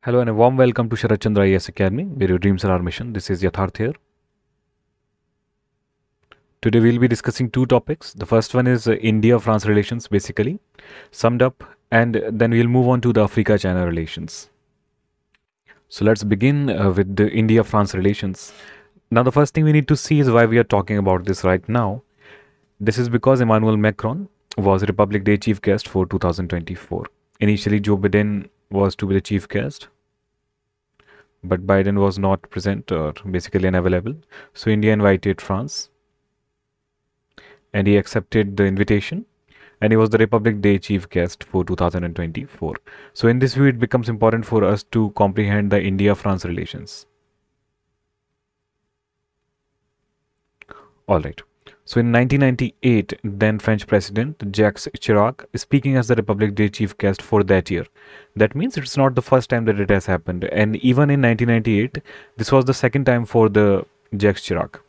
Hello and a warm welcome to Sarat Chandra IAS Academy, where your dreams are our mission. This is Yatharth here. Today we'll be discussing two topics. The first one is India-France relations, basically, summed up, and then we'll move on to the Africa-China relations. So let's begin with the India-France relations. Now the first thing we need to see is why we are talking about this right now. This is because Emmanuel Macron was Republic Day chief guest for 2024. Initially, Joe Biden was to be the chief guest, but Biden was not present or basically unavailable. So India invited France and he accepted the invitation and he was the Republic Day chief guest for 2024. So in this view, it becomes important for us to comprehend the India-France relations. Alright. So in 1998, then French President Jacques Chirac speaking as the Republic Day chief guest for that year. That means it's not the first time that it has happened. And even in 1998, this was the second time for the Jacques Chirac.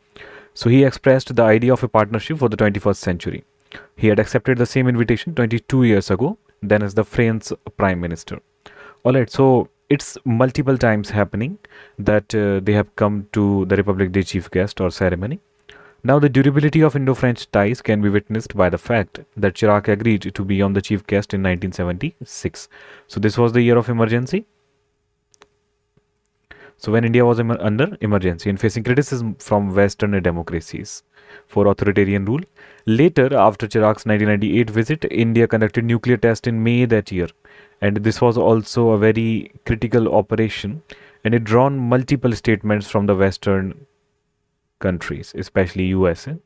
So he expressed the idea of a partnership for the 21st century. He had accepted the same invitation 22 years ago, then as the French Prime Minister. Alright, so it's multiple times happening that they have come to the Republic Day chief guest or ceremony. Now, the durability of Indo-French ties can be witnessed by the fact that Chirac agreed to be on the chief guest in 1976. So, this was the year of emergency. So, when India was under emergency and facing criticism from Western democracies for authoritarian rule. Later, after Chirac's 1998 visit, India conducted nuclear test in May that year. And this was also a very critical operation. And it drawn multiple statements from the Western countries, especially USA.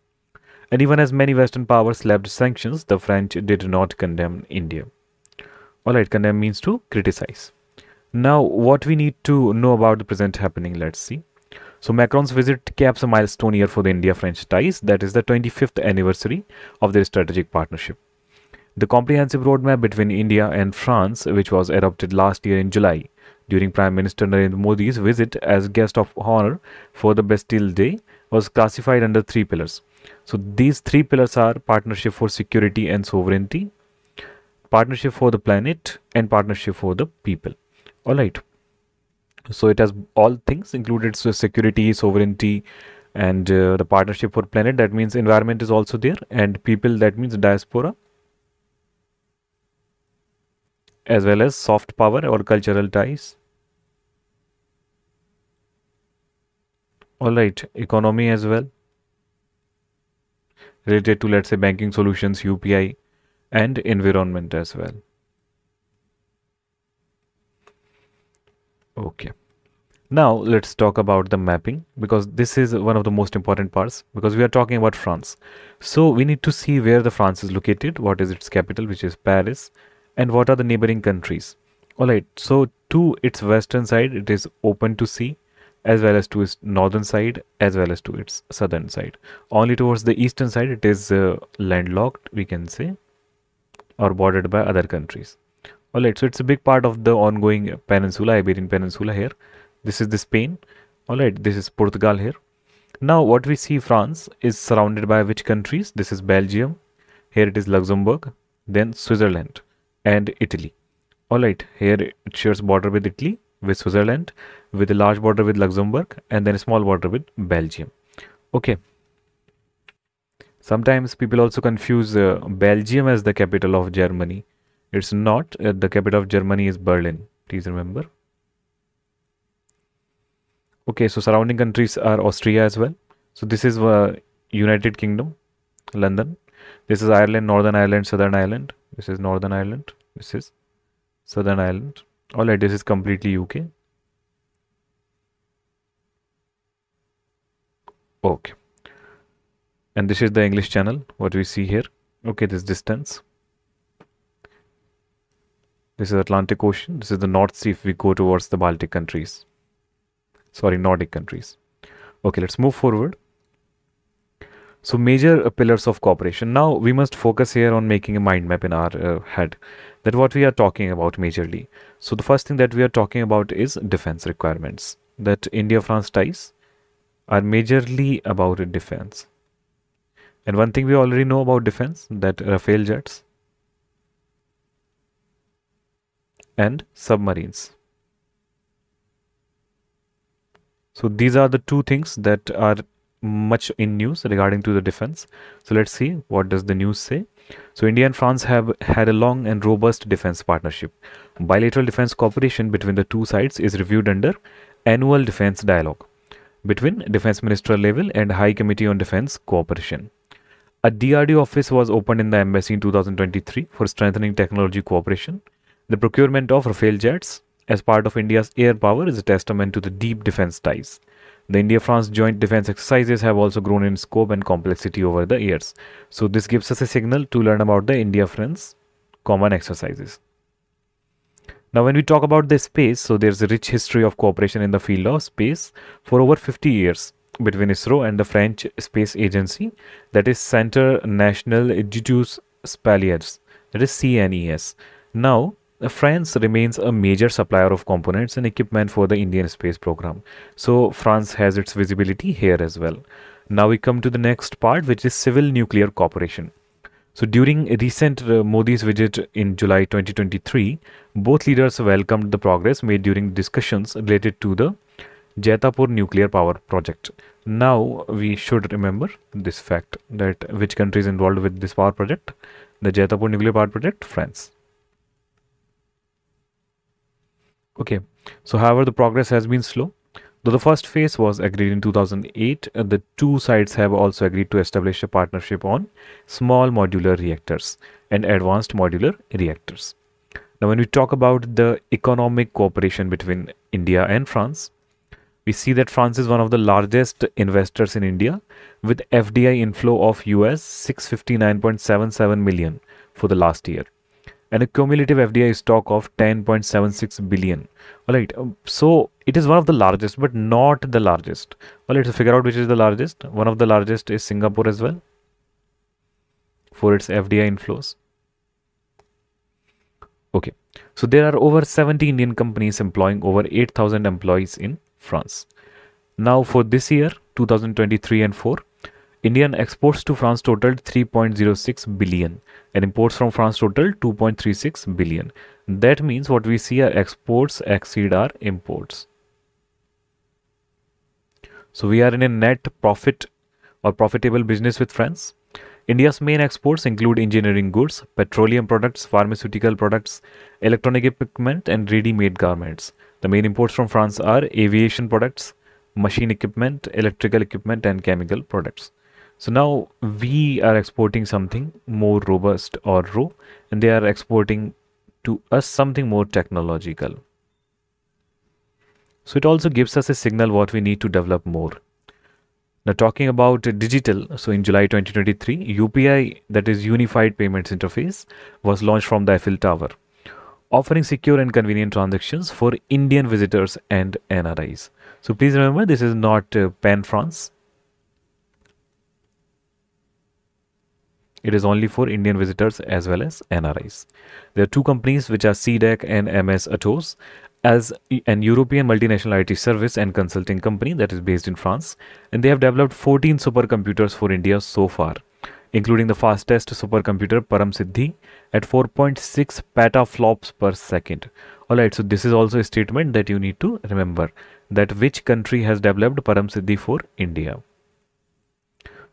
And even as many Western powers slapped sanctions, the French did not condemn India. Alright, condemn means to criticize. Now, what we need to know about the present happening, let's see. So, Macron's visit caps a milestone year for the India-French ties, that is the 25th anniversary of their strategic partnership. The comprehensive roadmap between India and France, which was adopted last year in July, during Prime Minister Narendra Modi's visit as guest of honor for the Bastille Day, was classified under three pillars. So these three pillars are partnership for security and sovereignty, partnership for the planet, and partnership for the people. Alright. So it has all things included, so security, sovereignty, and the partnership for planet, that means environment is also there, and people, that means diaspora, as well as soft power or cultural ties. Alright, economy as well, related to, let's say, banking solutions, UPI, and environment as well. Okay. Now, let's talk about the mapping, because this is one of the most important parts, because we are talking about France. So, we need to see where the France is located, what is its capital, which is Paris, and what are the neighboring countries. Alright, so to its western side, it is open to sea, as well as to its northern side, as well as to its southern side. Only towards the eastern side, it is landlocked, we can say, or bordered by other countries. Alright, so it's a big part of the ongoing peninsula, Iberian Peninsula here. This is the Spain. Alright, this is Portugal here. Now, what we see, France is surrounded by which countries? This is Belgium. Here it is Luxembourg, then Switzerland and Italy. Alright, here it shares border with Italy, with Switzerland, with a large border with Luxembourg, and then a small border with Belgium. Okay. Sometimes people also confuse Belgium as the capital of Germany. It's not. The capital of Germany is Berlin. Please remember. Okay, so surrounding countries are Austria as well. So this is United Kingdom, London. This is Ireland, Northern Ireland, Southern Ireland. This is Northern Ireland. This is Southern Ireland. Alright, this is completely UK. Okay. And this is the English Channel, what we see here. Okay, this distance. This is Atlantic Ocean. This is the North Sea if we go towards the Baltic countries. Sorry, Nordic countries. Okay, let's move forward. So major pillars of cooperation. Now we must focus here on making a mind map in our head, that what we are talking about majorly. So the first thing that we are talking about is defense requirements. That India-France ties are majorly about defense. And one thing we already know about defense, that Rafale jets and submarines. So these are the two things that are much in news regarding to the defense. So let's see what does the news say. So India and France have had a long and robust defense partnership. Bilateral defense cooperation between the two sides is reviewed under annual defense dialogue between defense ministerial level and High Committee on Defense Cooperation. A DRDO office was opened in the embassy in 2023 for strengthening technology cooperation. The procurement of Rafale jets as part of India's air power is a testament to the deep defense ties. The India-France joint defense exercises have also grown in scope and complexity over the years. So this gives us a signal to learn about the India-France common exercises. Now when we talk about the space, so there's a rich history of cooperation in the field of space for over 50 years between ISRO and the French space agency, that is Centre National d'Etudes Spatiales, that is CNES. Now France remains a major supplier of components and equipment for the Indian space program. So France has its visibility here as well. Now we come to the next part, which is civil nuclear cooperation. So during a recent Modi's visit in July 2023, both leaders welcomed the progress made during discussions related to the Jaitapur nuclear power project. Now we should remember this fact, that which country is involved with this power project? The Jaitapur nuclear power project, France. Okay, so however the progress has been slow. Though the first phase was agreed in 2008, the two sides have also agreed to establish a partnership on small modular reactors and advanced modular reactors. Now when we talk about the economic cooperation between India and France, we see that France is one of the largest investors in India with FDI inflow of US 659.77 million for the last year and a cumulative FDI stock of 10.76 billion. Alright, so it is one of the largest, but not the largest. Alright, so figure out which is the largest. One of the largest is Singapore as well for its FDI inflows. Okay, so there are over 70 Indian companies employing over 8,000 employees in France. Now for this year, 2023 and 4, Indian exports to France totaled 3.06 billion and imports from France totaled 2.36 billion. That means what we see are exports exceed our imports. So we are in a net profit or profitable business with France. India's main exports include engineering goods, petroleum products, pharmaceutical products, electronic equipment and ready-made garments. The main imports from France are aviation products, machine equipment, electrical equipment and chemical products. So now we are exporting something more robust or raw, and they are exporting to us something more technological. So it also gives us a signal what we need to develop more. Now talking about digital, so in July 2023, UPI, that is Unified Payments Interface, was launched from the Eiffel Tower, offering secure and convenient transactions for Indian visitors and NRIs. So please remember, this is not pan-France. It is only for Indian visitors as well as NRIs. There are two companies which are CDEC and MS Atos, as an European multinational IT service and consulting company that is based in France, and they have developed 14 supercomputers for India so far, including the fastest supercomputer Param Siddhi at 4.6 petaflops per second. Alright, so this is also a statement that you need to remember, that which country has developed Param Siddhi for India.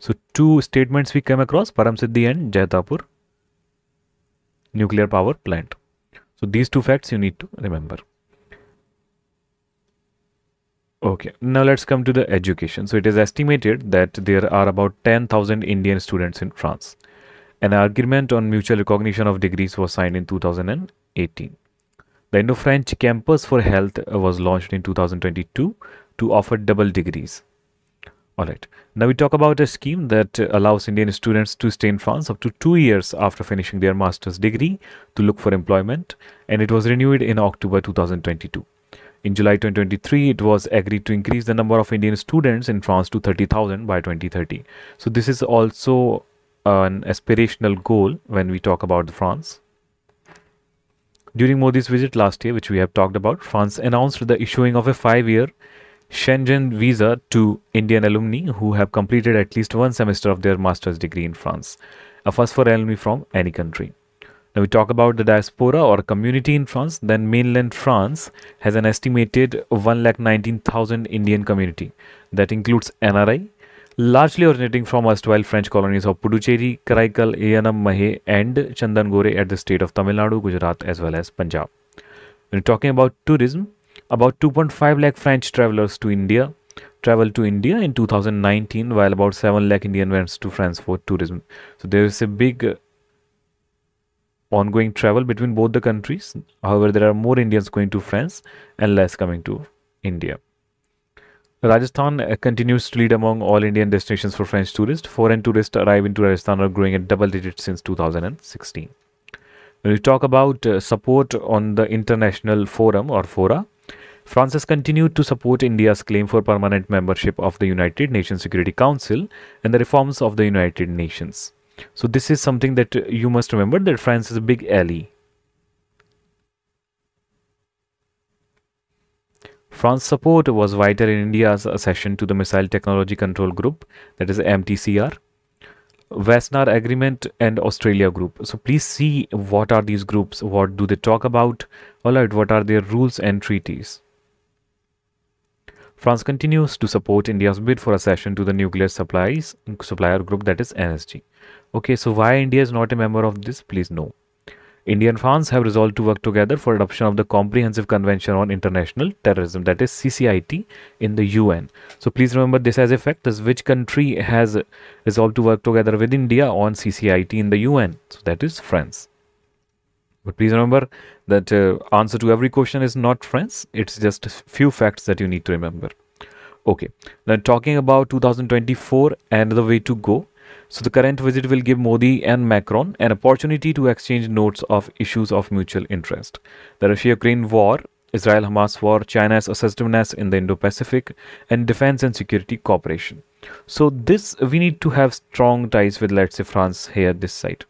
So two statements we came across, Param Siddhi and Jaitapur nuclear power plant. So these two facts you need to remember. Okay, now let's come to the education. So it is estimated that there are about 10,000 Indian students in France. An agreement on mutual recognition of degrees was signed in 2018. The Indo-French Campus for Health was launched in 2022 to offer double degrees. Alright, now we talk about a scheme that allows Indian students to stay in France up to 2 years after finishing their master's degree to look for employment, and it was renewed in October 2022. In July 2023, it was agreed to increase the number of Indian students in France to 30,000 by 2030. So this is also an aspirational goal when we talk about France. During Modi's visit last year, which we have talked about, France announced the issuing of a 5-year Schengen visa to Indian alumni who have completed at least one semester of their master's degree in France, a first for alumni from any country. Now we talk about the diaspora or community in France. Then mainland France has an estimated 119,000 Indian community that includes NRI, largely originating from erstwhile French colonies of Puducherry, Karaikal, Yanam, Mahe, and Chandangore at the state of Tamil Nadu, Gujarat, as well as Punjab. When talking about tourism, about 2.5 lakh French travelers to India traveled to India in 2019, while about 7 lakh Indian went to France for tourism. So there is a big ongoing travel between both the countries. However, there are more Indians going to France and less coming to India. Rajasthan continues to lead among all Indian destinations for French tourists. Foreign tourists arriving to Rajasthan are growing at double digits since 2016. When we talk about support on the international forum or fora, France has continued to support India's claim for permanent membership of the United Nations Security Council and the reforms of the United Nations. So this is something that you must remember, that France is a big ally. France's support was vital in India's accession to the Missile Technology Control Group, that is MTCR, Wassenaar Agreement and Australia Group. So please see what are these groups, what do they talk about, alright, what are their rules and treaties. France continues to support India's bid for accession to the nuclear supplier group, that is NSG. Okay, so why India is not a member of this, please know. India and France have resolved to work together for adoption of the Comprehensive Convention on International Terrorism, that is CCIT, in the UN. So please remember this as a fact, as which country has resolved to work together with India on CCIT in the UN. So that is France. But please remember that answer to every question is not France. It's just a few facts that you need to remember. Okay, now talking about 2024 and the way to go. So the current visit will give Modi and Macron an opportunity to exchange notes of issues of mutual interest. The Russia-Ukraine war, Israel-Hamas war, China's assertiveness in the Indo-Pacific, and defense and security cooperation. So this, we need to have strong ties with, let's say, France here, this side.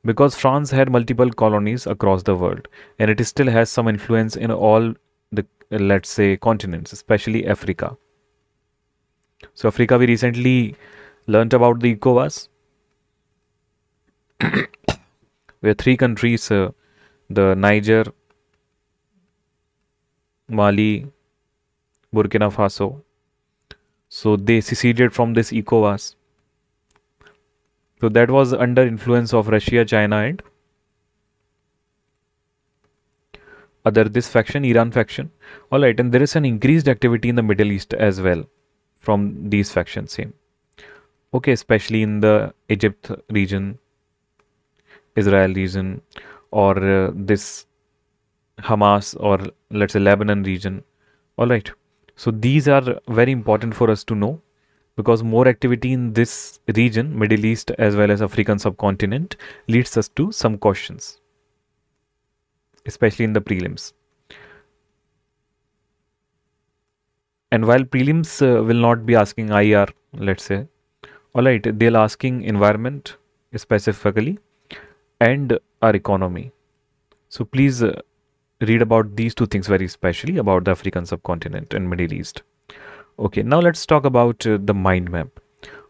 Because France had multiple colonies across the world, and it still has some influence in all the, let's say, continents, especially Africa. So Africa, we recently learnt about the ECOWAS, where three countries, the Niger, Mali, Burkina Faso, so they seceded from this ECOWAS. So that was under influence of Russia, China, and this faction, Iran faction. Alright, and there is an increased activity in the Middle East as well from these factions same. Okay, especially in the Egypt region, Israel region, or this Hamas, or let's say Lebanon region. Alright, so these are very important for us to know, because more activity in this region, Middle East as well as African subcontinent, leads us to some questions, especially in the prelims. And while prelims will not be asking IR, let's say, alright, they'll asking environment specifically and our economy. So please read about these two things very especially, about the African subcontinent and Middle East. Okay, now let's talk about the mind map.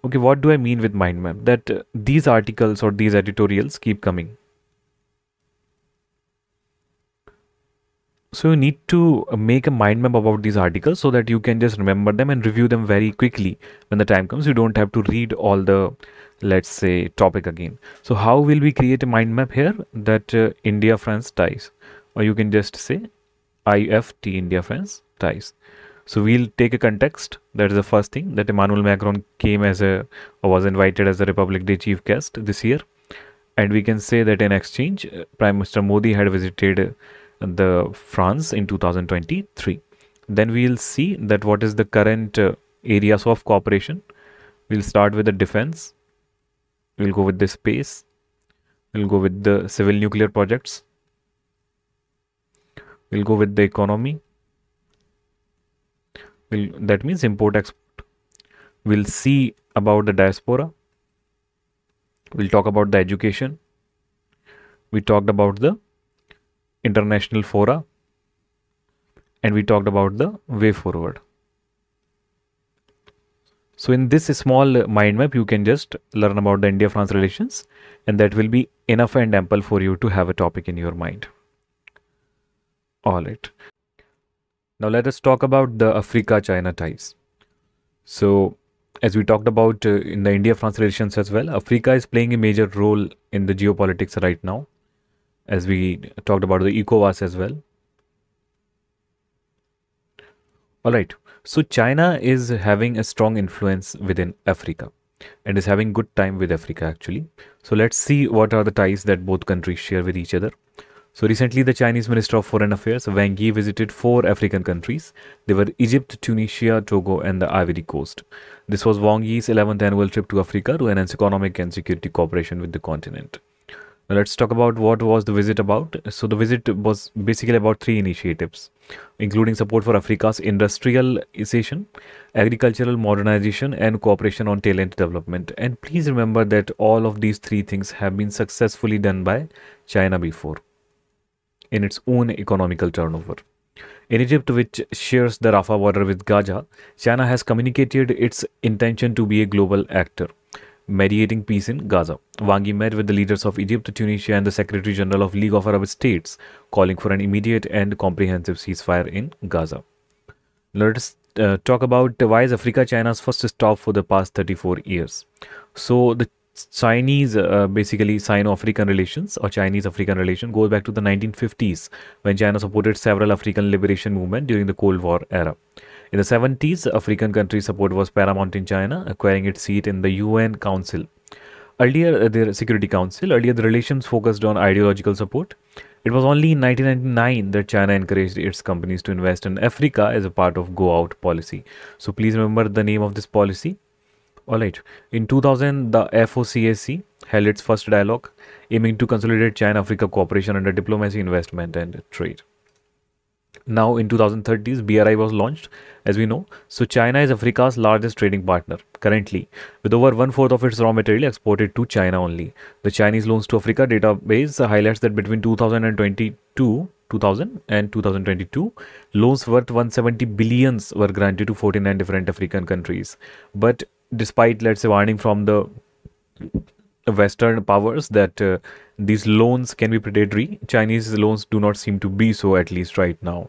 Okay, what do I mean with mind map? That these articles or these editorials keep coming. So you need to make a mind map about these articles so that you can just remember them and review them very quickly when the time comes. You don't have to read all the, let's say, topic again. So how will we create a mind map here? That India-France ties, or you can just say IFT, India-France ties. So we'll take a context. That is the first thing, that Emmanuel Macron came as a, or was invited as the Republic Day chief guest this year. And we can say that in exchange, Prime Minister Modi had visited the France in 2023. Then we'll see that what is the current areas of cooperation. We'll start with the defense. We'll go with the space. We'll go with the civil nuclear projects. We'll go with the economy. That means import export. We'll see about the diaspora. We'll talk about the education. We talked about the international fora, and we talked about the way forward. So in this small mind map, you can just learn about the India-France relations, and that will be enough and ample for you to have a topic in your mind. All right. Now let us talk about the Africa-China ties. So as we talked about in the India-France relations as well, Africa is playing a major role in the geopolitics right now, as we talked about the ECOWAS as well. All right. So China is having a strong influence within Africa and is having good time with Africa actually. So let's see what are the ties that both countries share with each other. So recently the Chinese Minister of Foreign Affairs, Wang Yi, visited 4 African countries. They were Egypt, Tunisia, Togo and the Ivory Coast. This was Wang Yi's 11th annual trip to Africa to enhance economic and security cooperation with the continent. Now let's talk about what was the visit about. So the visit was basically about 3 initiatives, including support for Africa's industrialization, agricultural modernization, and cooperation on talent development. And please remember that all of these 3 things have been successfully done by China before in its own economical turnover. In Egypt, which shares the Rafah border with Gaza, China has communicated its intention to be a global actor, mediating peace in Gaza. Wang Yi met with the leaders of Egypt, Tunisia and the Secretary General of League of Arab States, calling for an immediate and comprehensive ceasefire in Gaza. Let us talk about why is Africa China's first stop for the past 34 years. So the Chinese basically Sino-African relations or Chinese-African relation goes back to the 1950s when China supported several African liberation movements during the Cold War era. In the 70s, African countries' support was paramount in China, acquiring its seat in the UN Council. Earlier, the Security Council. Earlier, the relations focused on ideological support. It was only in 1999 that China encouraged its companies to invest in Africa as a part of Go Out policy. So please remember the name of this policy. Alright, in 2000, the FOCAC held its first dialogue, aiming to consolidate China-Africa cooperation under diplomacy, investment and trade. Now in 2030s, BRI was launched, as we know. So China is Africa's largest trading partner currently, with over 1/4 of its raw material exported to China only. The Chinese Loans to Africa database highlights that between 2000 and 2022, loans worth 170 billions were granted to 49 different African countries. But despite, let's say, warning from the Western powers that these loans can be predatory, Chinese loans do not seem to be so, at least right now.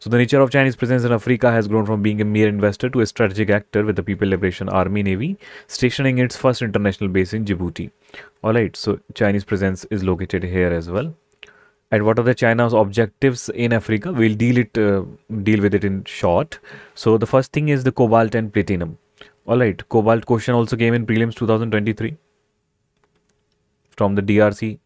So the nature of Chinese presence in Africa has grown from being a mere investor to a strategic actor, with the People Liberation Army Navy stationing its first international base in Djibouti. Alright, so Chinese presence is located here as well. And what are the China's objectives in Africa? We'll deal with it in short. So the first thing is the cobalt and platinum. Alright, cobalt question also came in prelims 2023 from the DRC.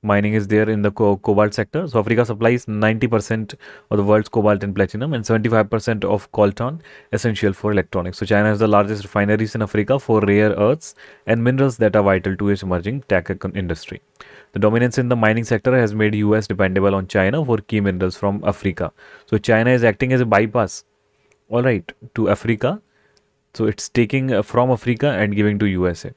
Mining is there in the cobalt sector. So Africa supplies 90% of the world's cobalt and platinum and 75% of coltan, essential for electronics. So China has the largest refineries in Africa for rare earths and minerals that are vital to its emerging tech industry. The dominance in the mining sector has made US dependable on China for key minerals from Africa. So China is acting as a bypass, alright, to Africa. So it's taking from Africa and giving to USA.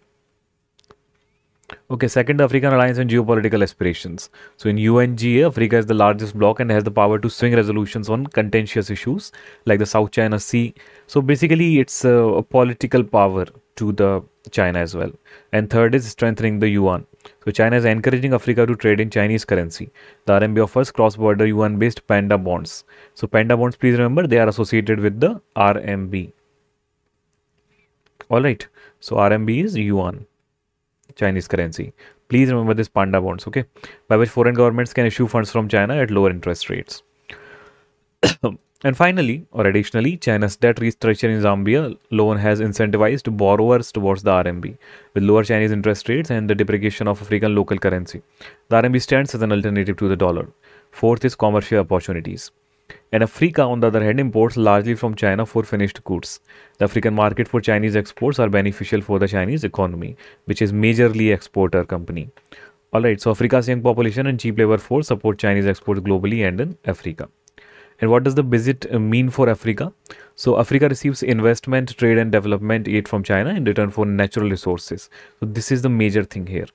Okay, second, African alliance and geopolitical aspirations. So in UNGA, Africa is the largest bloc and has the power to swing resolutions on contentious issues like the South China Sea. So basically, it's a political power to the China as well. And third is strengthening the yuan. So China is encouraging Africa to trade in Chinese currency. The RMB offers cross-border yuan-based panda bonds. So panda bonds, please remember, they are associated with the RMB. Alright, so RMB is yuan, Chinese currency. Please remember this panda bonds, okay, by which foreign governments can issue funds from China at lower interest rates. And finally, or additionally, China's debt restructure in Zambia loan has incentivized borrowers towards the RMB with lower Chinese interest rates and the depreciation of African local currency. The RMB stands as an alternative to the dollar. Fourth is commercial opportunities. And Africa, on the other hand, imports largely from China for finished goods. The African market for Chinese exports are beneficial for the Chinese economy, which is majorly exporter company. Alright, so Africa's young population and cheap labor force support Chinese exports globally and in Africa. And what does the visit mean for Africa? So Africa receives investment, trade and development aid from China in return for natural resources. So this is the major thing here.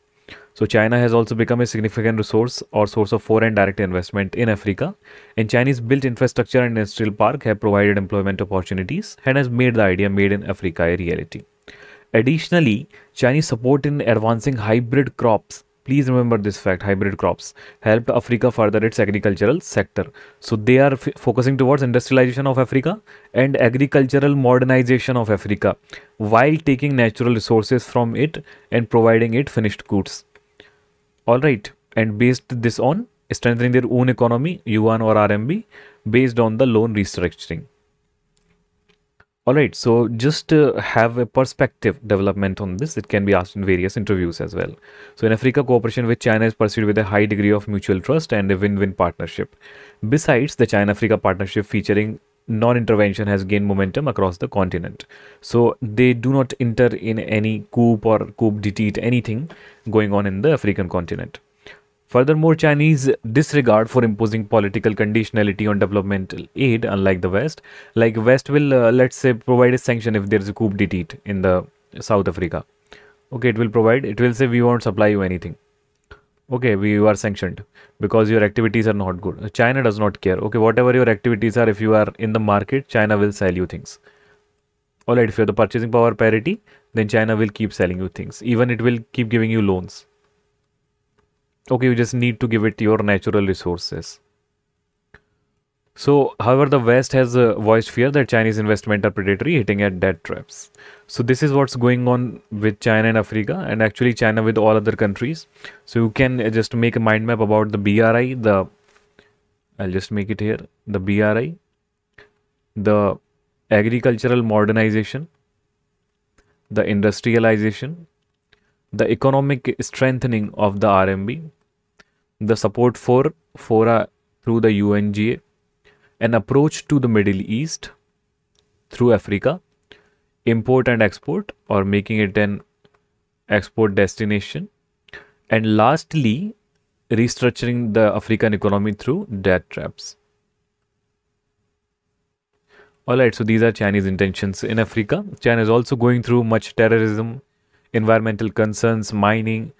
So China has also become a significant resource or source of foreign direct investment in Africa, and Chinese built infrastructure and industrial park have provided employment opportunities and has made the idea made in Africa a reality. Additionally, Chinese support in advancing hybrid crops, please remember this fact, hybrid crops, helped Africa further its agricultural sector. So they are focusing towards industrialization of Africa and agricultural modernization of Africa while taking natural resources from it and providing it finished goods. Alright, and based this on strengthening their own economy, yuan or RMB, based on the loan restructuring. Alright, so just have a perspective development on this. It can be asked in various interviews as well. So in Africa, cooperation with China is pursued with a high degree of mutual trust and a win-win partnership. Besides, the China-Africa partnership featuring non-intervention has gained momentum across the continent. So they do not enter in any coup or coup d'etat, anything going on in the African continent. Furthermore, Chinese disregard for imposing political conditionality on developmental aid, unlike the West. Like West will, let's say, provide a sanction if there is a coup d'etat in the South Africa. Okay, it will say we won't supply you anything. Okay, you are sanctioned because your activities are not good. China does not care. Okay, whatever your activities are, if you are in the market, China will sell you things. Alright, if you have the purchasing power parity, then China will keep selling you things. Even it will keep giving you loans. Okay, you just need to give it your natural resources. So, however, the West has voiced fear that Chinese investment are predatory, hitting at debt traps. So, this is what's going on with China and Africa, and actually China with all other countries. So, you can just make a mind map about the BRI, I'll just make it here, the BRI, the agricultural modernization, the industrialization, the economic strengthening of the RMB, the support for FORA through the UNGA, an approach to the Middle East through Africa, import and export or making it an export destination, and lastly, restructuring the African economy through debt traps. Alright, so these are Chinese intentions in Africa. China is also going through much terrorism, environmental concerns, mining,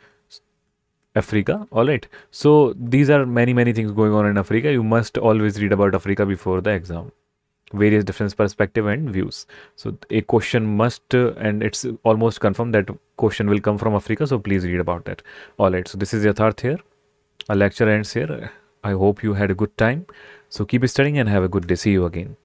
Africa. Alright, so these are many things going on in Africa. You must always read about Africa before the exam. Various different perspective and views. So a question must, and it's almost confirmed that question will come from Africa. So please read about that. Alright, so this is Yatharth here. Our lecture ends here. I hope you had a good time. So keep studying and have a good day. See you again.